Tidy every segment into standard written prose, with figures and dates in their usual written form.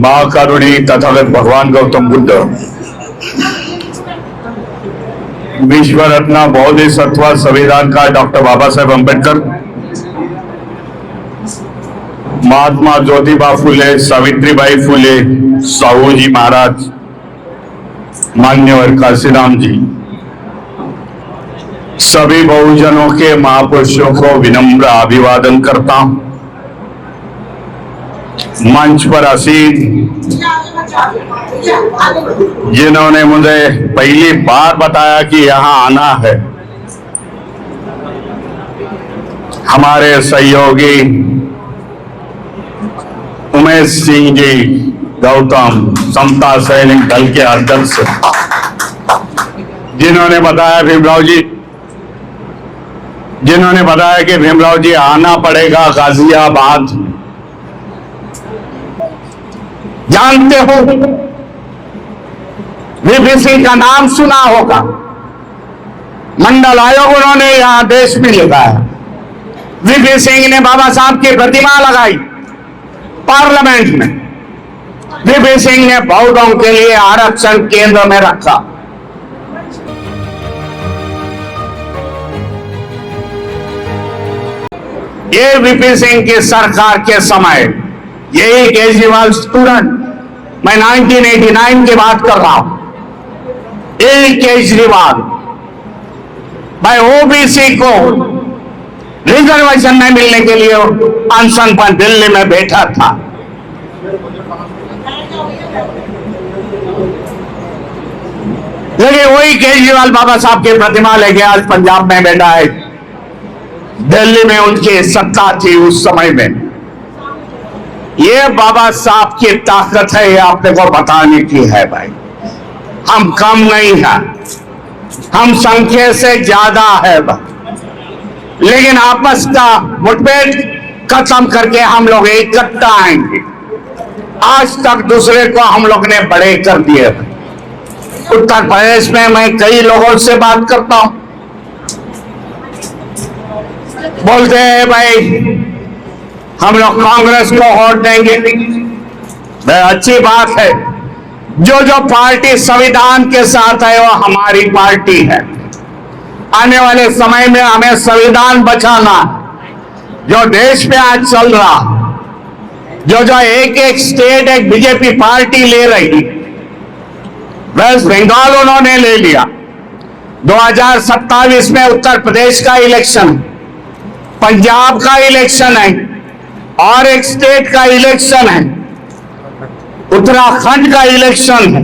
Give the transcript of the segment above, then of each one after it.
महाकारुणी तथागत भगवान गौतम बुद्ध, विश्व रत्न बोधिसत्व संविधान का डॉक्टर बाबा साहेब अम्बेडकर, महात्मा ज्योतिबा फुले, सावित्रीबाई फुले, साहूजी महाराज, मान्यवर काशीराम जी, सभी बहुजनों के महापुरुषों को विनम्र अभिवादन करता हूं। मंच पर आसीन जिन्होंने मुझे पहली बार बताया कि यहां आना है, हमारे सहयोगी उमेश सिंह जी गौतम, समता सैनिक दल के अध्यक्ष, जिन्होंने बताया भीमराव जी, जिन्होंने बताया कि भीमराव जी आना पड़ेगा गाजियाबाद। जानते हो, वीपी का नाम सुना होगा, मंडल आयोग उन्होंने यहां देश में लगाया। वीपी सिंह ने बाबा साहब की प्रतिमा लगाई पार्लियामेंट में। वीपी सिंह ने बौद्धों के लिए आरक्षण केंद्र में रखा। ये वीपी सिंह की सरकार के समय यही केजरीवाल स्टूडेंट, मैं 1989 की बात कर रहा हूं, यही केजरीवाल भाई ओबीसी को रिजर्वेशन नहीं मिलने के लिए अनशन पर दिल्ली में बैठा था। लेकिन वही केजरीवाल बाबा साहब की प्रतिमा लेके आज पंजाब में बैठा है। दिल्ली में उनकी सत्ता थी उस समय में। ये बाबा साहब की ताकत है, ये आपने को बताने की है भाई। हम कम नहीं है, हम संख्या से ज्यादा है भाई। लेकिन आपस का मुठभेड़ खत्म करके हम लोग इकट्ठा आएंगे। आज तक दूसरे को हम लोग ने बड़े कर दिए। उत्तर प्रदेश में मैं कई लोगों से बात करता हूं, बोलते हैं भाई हम लोग कांग्रेस को वोट देंगे। वह अच्छी बात है, जो पार्टी संविधान के साथ है वो हमारी पार्टी है। आने वाले समय में हमें संविधान बचाना, जो देश में आज चल रहा, जो एक एक स्टेट एक बीजेपी पार्टी ले रही, वेस्ट बंगाल उन्होंने ले लिया। 2027 में उत्तर प्रदेश का इलेक्शन, पंजाब का इलेक्शन है और एक स्टेट का इलेक्शन है, उत्तराखंड का इलेक्शन है।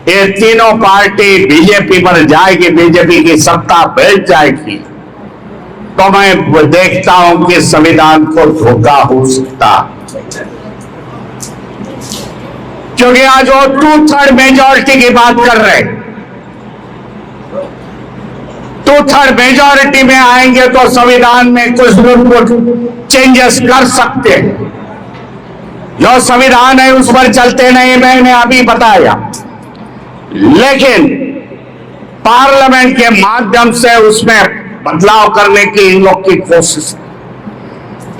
ये तीनों पार्टी बीजेपी पर जाएगी, बीजेपी की सत्ता बैठ जाएगी। तो मैं देखता हूं कि संविधान को धोखा हो सकता, क्योंकि आज वो 2/3 मेजॉरिटी की बात कर रहे हैं। 2/3 मेजॉरिटी में आएंगे तो संविधान में कुछ चेंजेस कर सकते हैं। जो संविधान है उस पर चलते नहीं, मैंने अभी बताया। लेकिन पार्लियामेंट के माध्यम से उसमें बदलाव करने की इन लोग की कोशिश।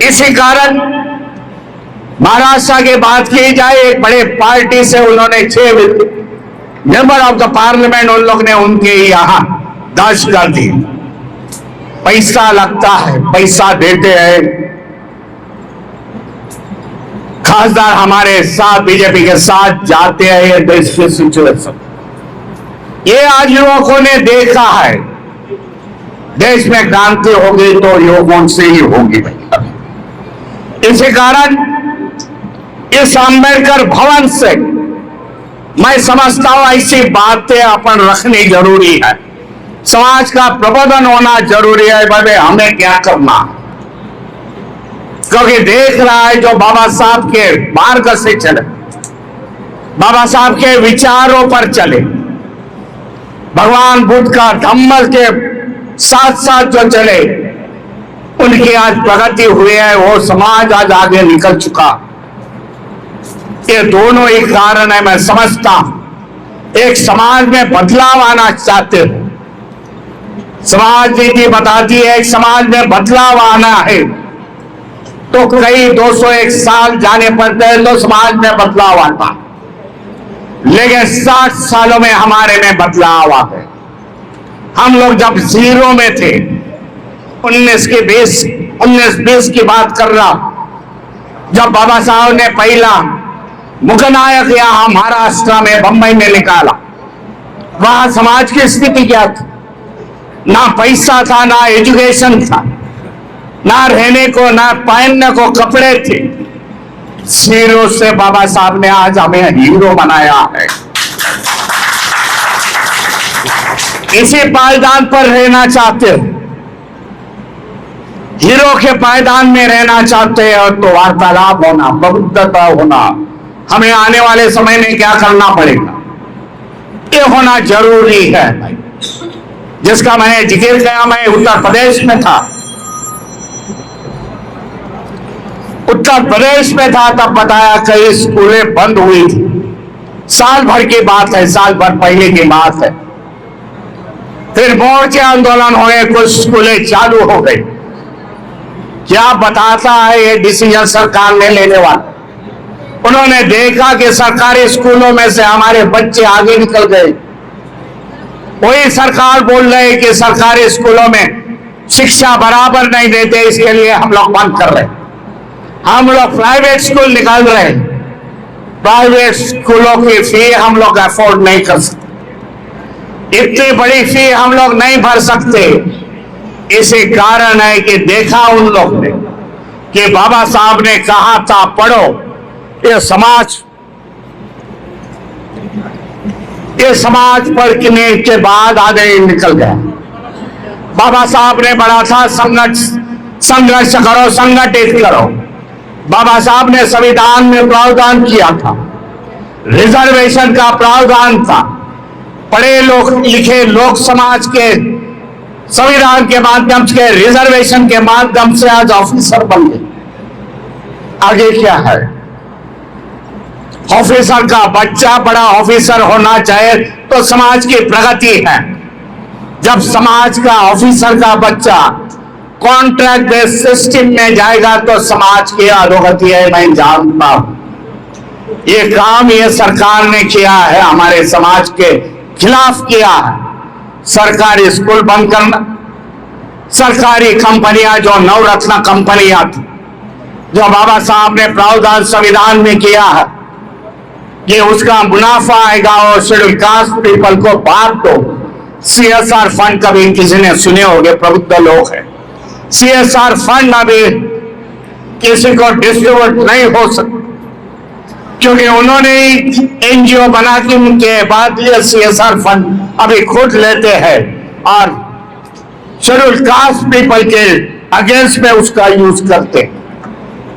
इसी कारण महाराष्ट्र की बात की जाए, एक बड़े पार्टी से उन्होंने 6 मेंबर ऑफ द पार्लियामेंट उन लोग ने उनके यहां दर्ज कर दी। पैसा लगता है, पैसा देते हैं खासदार हमारे साथ, बीजेपी के साथ जाते हैं। ये देश की सिचुएशन ये आज युवकों ने देखा है। देश में क्रांति होगी तो युवकों से ही होगी। इसी कारण इस अंबेडकर भवन से मैं समझता हूं ऐसी बातें अपन रखनी जरूरी है। समाज का प्रबोधन होना जरूरी है। भाई हमें क्या करना, क्योंकि देख रहा है जो बाबा साहब के मार्ग से चले, बाबा साहब के विचारों पर चले, भगवान बुद्ध का धम्म के साथ साथ जो चले, उनकी आज प्रगति हुई है। वो समाज आज आगे निकल चुका। ये दोनों ही कारण है। मैं समझता हूं एक समाज में बदलाव आना चाहते हो, समाज नीति बताती है एक समाज में बदलाव आना है तो कई 201 साल जाने पड़ते हैं तो समाज में बदलाव आता, लेकिन 60 सालों में हमारे में बदलाव आ गए। हम लोग जब जीरो में थे, 1920 की बात कर रहा, जब बाबा साहब ने पहला मुखनायक यहां महाराष्ट्र में बंबई में निकाला, वहां समाज की स्थिति क्या थी? ना पैसा था, ना एजुकेशन था, ना रहने को, ना पहनने को कपड़े थे। जीरो से बाबा साहब ने आज हमें हीरो बनाया है। इसी पायदान पर रहना चाहते हो, हीरो के पायदान में रहना चाहते हो तो वार्तालाप होना, प्रबुद्धता होना। हमें आने वाले समय में क्या करना पड़ेगा, ये होना जरूरी है, जिसका मैंने जिक्र किया। मैं उत्तर प्रदेश में था, तब बताया कई स्कूलें बंद हुई थी। साल भर की बात है, साल भर पहले की बात है। फिर मोर्चे आंदोलन हुए, कुछ स्कूलें चालू हो गई। क्या बताता है ये डिसीजन सरकार ने लेने वाला? उन्होंने देखा कि सरकारी स्कूलों में से हमारे बच्चे आगे निकल गए। वही सरकार बोल रहे हैं कि सरकारी स्कूलों में शिक्षा बराबर नहीं देते, इसके लिए हम लोग बंद कर रहे हैं। हम लोग प्राइवेट स्कूल निकाल रहे हैं। प्राइवेट स्कूलों की फी हम लोग अफोर्ड नहीं कर सकते, इतनी बड़ी फी हम लोग नहीं भर सकते। इसी कारण है कि देखा उन लोग ने कि बाबा साहब ने कहा था पढ़ो, ये समाज पढ़ने के बाद आगे निकल गया। बाबा साहब ने बड़ा था संघर्ष करो, संगठित करो। बाबा साहब ने संविधान में प्रावधान किया था, रिजर्वेशन का प्रावधान था। पढ़े लिखे लोग समाज के संविधान के माध्यम से, रिजर्वेशन के माध्यम से आज ऑफिसर बन गए। आगे क्या है? ऑफिसर का बच्चा बड़ा ऑफिसर होना चाहे तो समाज की प्रगति है। जब समाज का ऑफिसर का बच्चा कॉन्ट्रैक्ट बेस्ड सिस्टम में जाएगा तो समाज की अधोगति है, मैं जानता हूं। ये काम ये सरकार ने किया है, हमारे समाज के खिलाफ किया है। सरकारी स्कूल बंद करना, सरकारी कंपनियां जो नवरत्न कंपनियां थी, जो बाबा साहब ने प्रावधान संविधान में किया है कि उसका मुनाफा आएगा और शेड्यूल कास्ट पीपल को बांट दो। CSR फंड कभी किसी ने सुने होंगे, प्रबुद्ध लोग हैं। CSR फंड अभी किसी को डिस्ट्रीब्यूट नहीं हो सकता, क्योंकि उन्होंने NGO बना के बाद ये CSR फंड अभी खुद लेते हैं और शेड्यूल कास्ट पीपल के अगेंस्ट में उसका यूज करते हैं।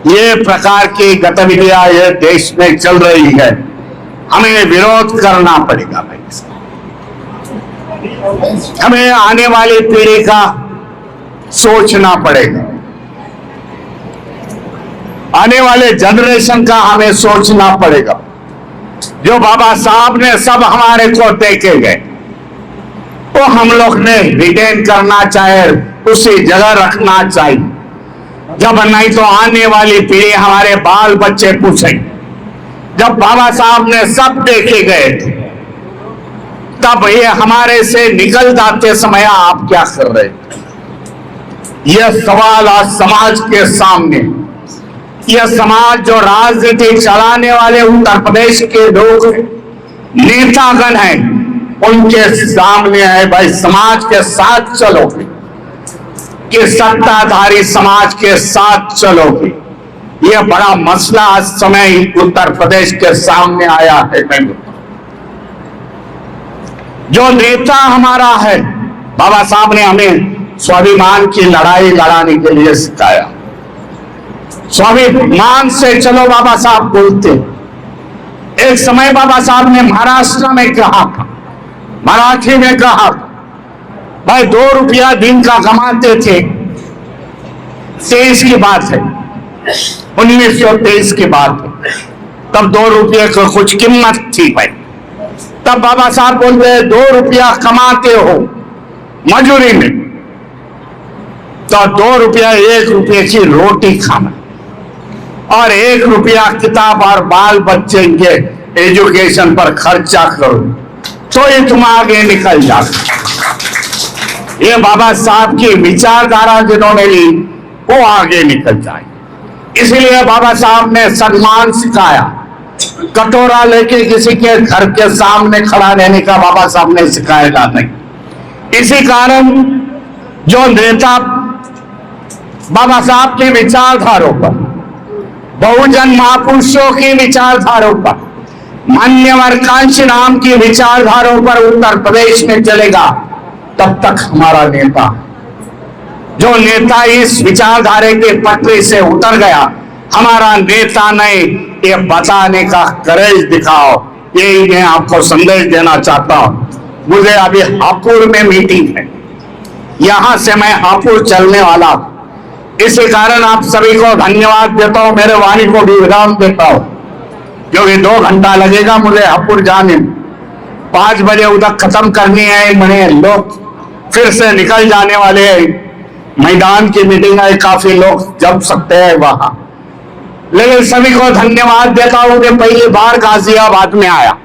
ये प्रकार की गतिविधियां ये देश में चल रही है, हमें विरोध करना पड़ेगा भाई। हमें आने वाली पीढ़ी का सोचना पड़ेगा, आने वाले जनरेशन का हमें सोचना पड़ेगा। जो बाबा साहब ने सब हमारे को देके गए, तो हम लोग ने रिटेन करना चाहे, उसी जगह रखना चाहिए। जब नहीं तो आने वाली पीढ़ी, हमारे बाल बच्चे पूछेंगे, जब बाबा साहब ने सब देखे गए थे, तब ये हमारे से निकल जाते समय आप क्या कर रहे थे? यह सवाल आज समाज के सामने, यह समाज जो राजनीति चलाने वाले उत्तर प्रदेश के लोग नेतागण हैं, उनके सामने है भाई। समाज के साथ चलोगे कि सत्ताधारी समाज के साथ चलोगे? यह बड़ा मसला आज समय उत्तर प्रदेश के सामने आया है। जो नेता हमारा है, बाबा साहब ने हमें स्वाभिमान की लड़ाई लड़ाने के लिए सिखाया। स्वाभिमान से चलो, बाबा साहब बोलते। एक समय बाबा साहब ने महाराष्ट्र में कहा था, मराठी में कहा, भाई 2 रुपया दिन का कमाते थे। 23 की बात है, 1923 की बात है। तब 2 रुपये को कुछ कीमत थी भाई। तब बाबा साहब बोलते हैं 2 रुपया कमाते हो मजूरी में, तो 2 रुपया 1 रुपये की रोटी खाना। और 1 रुपया किताब और बाल बच्चे के एजुकेशन पर खर्चा करो तो ये तुम आगे निकल जाओ। ये बाबा साहब की विचारधारा जिन्होंने ली वो आगे निकल जाए। इसलिए बाबा साहब ने सम्मान सिखाया। कटोरा लेके किसी के घर के सामने खड़ा रहने का बाबा साहब ने सिखाया नहीं। इसी कारण जो नेता बाबा साहब की विचारधारों पर, बहुजन महापुरुषों की विचारधारों पर, मान्यवर कांशीराम की विचारधारों पर उत्तर प्रदेश में चलेगा, तब तक हमारा नेता, जो नेता इस विचारधारे के पटरी से उतर गया, हमारा नेता नहीं, ये बताने का करेज दिखाओ। यही मैं आपको संदेश देना चाहता हूं। मुझे अभी हापुड़ में मीटिंग है, यहां से मैं हापुड़ चलने वाला हूं। इसी कारण आप सभी को धन्यवाद देता हूं, मेरे वाणी को भी विराम देता हूं, क्योंकि 2 घंटा लगेगा मुझे हापुड़ जाने में। 5 बजे उधर खत्म करनी है, मैंने लोग फिर से निकल जाने वाले हैं। मैदान की मीटिंग है, काफी लोग जम सकते हैं वहां। लेकिन सभी को धन्यवाद देता हूं कि पहली बार गाजियाबाद में आया।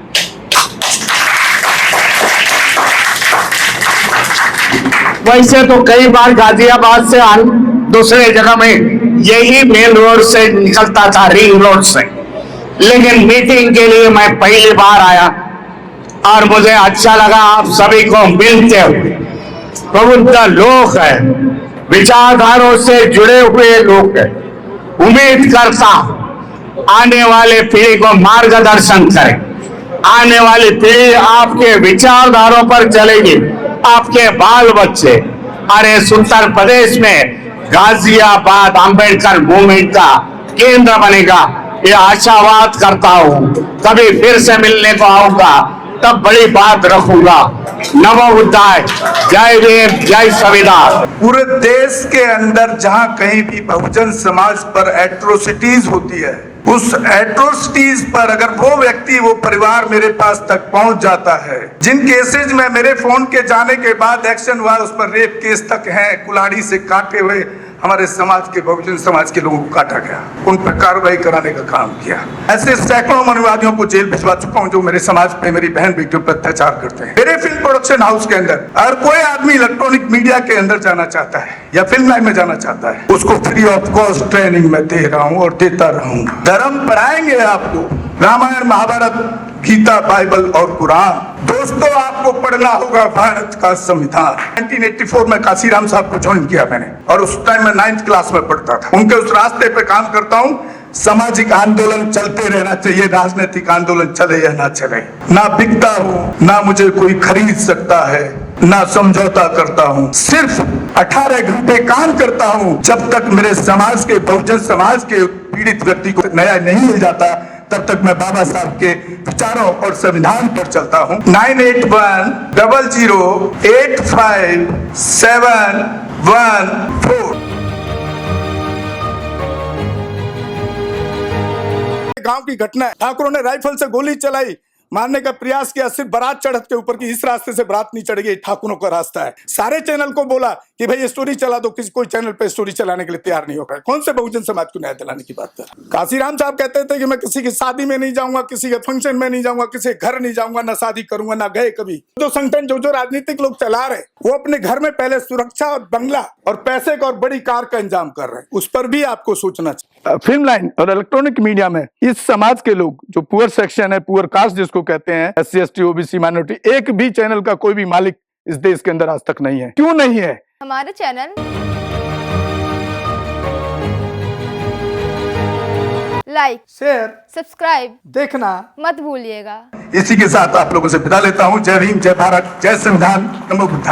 वैसे तो कई बार गाजियाबाद से दूसरे जगह में यही मेन रोड से निकलता था, रिंग रोड से, लेकिन मीटिंग के लिए मैं पहली बार आया और मुझे अच्छा लगा आप सभी को मिलते हुए। प्रबुद्ध लोग हैं, विचारधारों से जुड़े हुए लोग हैं। उम्मीद करता हूं आने वाले पीढ़ी को मार्गदर्शन करें, आने वाली पीढ़ी आपके विचारधारों पर चलेगी, आपके बाल बच्चे। अरे उत्तर प्रदेश में गाजियाबाद अंबेडकर मूवमेंट का केंद्र बनेगा, ये आशावाद करता हूं। कभी फिर से मिलने को आऊंगा तब बड़ी बात रखूंगा। नमो बुद्धाय, जय भीम, जय संविधान। पूरे देश के अंदर जहां कहीं भी बहुजन समाज पर एट्रोसिटीज होती है, उस एट्रोसिटीज पर अगर वो व्यक्ति, वो परिवार मेरे पास तक पहुंच जाता है, जिन केसेज में मेरे फोन के जाने के बाद एक्शन हुआ, उस पर रेप केस तक है, कुल्हाड़ी से काटे हुए हमारे समाज के, बहुजन समाज के लोगों को काटा गया, उन पर कार्रवाई कराने का काम किया। ऐसे सैकड़ों मनुवादियों को जेल भिजवा चुका हूं जो मेरे समाज पे, मेरी बहन बेटियों पर अत्याचार करते हैं। मेरे फिल्म प्रोडक्शन हाउस के अंदर अगर कोई आदमी इलेक्ट्रॉनिक मीडिया के अंदर जाना चाहता है या फिल्म लाइन में जाना चाहता है, उसको फ्री ऑफ कॉस्ट ट्रेनिंग में दे रहा हूं और देता रहूंगा। धर्म पढ़ाएंगे आपको, रामायण, महाभारत, गीता, बाइबल और कुरान। दोस्तों, आपको पढ़ना होगा भारत का संविधान। 1984 में काशीराम साहब को ज्वाइन किया मैंने, और उस टाइम मैं 9th क्लास में पढ़ता था। उनके उस रास्ते पे काम करता हूँ। सामाजिक आंदोलन चलते रहना चाहिए, राजनीतिक आंदोलन चले या ना चले। ना बिकता हूँ, ना मुझे कोई खरीद सकता है, ना समझौता करता हूँ। सिर्फ 18 घंटे काम करता हूँ। जब तक मेरे समाज के, बहुजन समाज के पीड़ित व्यक्ति को न्याय नहीं मिल जाता, तब तक मैं बाबा साहब के विचारों और संविधान पर चलता हूं। 9810085714। गांव की घटना है, ठाकुरों ने राइफल से गोली चलाई, मारने का प्रयास किया, सिर्फ बारात चढ़त के ऊपर की, इस रास्ते से बारात नहीं चढ़ेगी, ठाकुरों का रास्ता है। सारे चैनल को बोला कि भाई ये स्टोरी चला दो, किसी कोई चैनल पे स्टोरी चलाने के लिए तैयार नहीं होगा। कौन से बहुजन समाज को न्याय दिलाने की बात कर? काशीराम साहब कहते थे कि मैं किसी की शादी में नहीं जाऊंगा, किसी के फंक्शन में नहीं जाऊंगा, किसी घर नहीं जाऊंगा, ना शादी करूंगा, ना गए कभी। जो संगठन, जो राजनीतिक लोग चला रहे, वो अपने घर में पहले सुरक्षा और बंगला और पैसे का और बड़ी कार का इंतजाम कर रहे हैं। उस पर भी आपको सोचना चाहिए। फिल्म लाइन और इलेक्ट्रॉनिक मीडिया में इस समाज के लोग, जो पुअर सेक्शन है, पुअर कास्ट जिसको कहते हैं, SC ST OBC माइनॉरिटी, एक भी चैनल का कोई भी मालिक इस देश के अंदर आज तक नहीं है। क्यों नहीं है? हमारे चैनल लाइक, शेयर, सब्सक्राइब देखना मत भूलिएगा। इसी के साथ आप लोगों से विदा लेता हूं। जय भीम, जय भारत, जय संविधान, नमो बुद्धाय।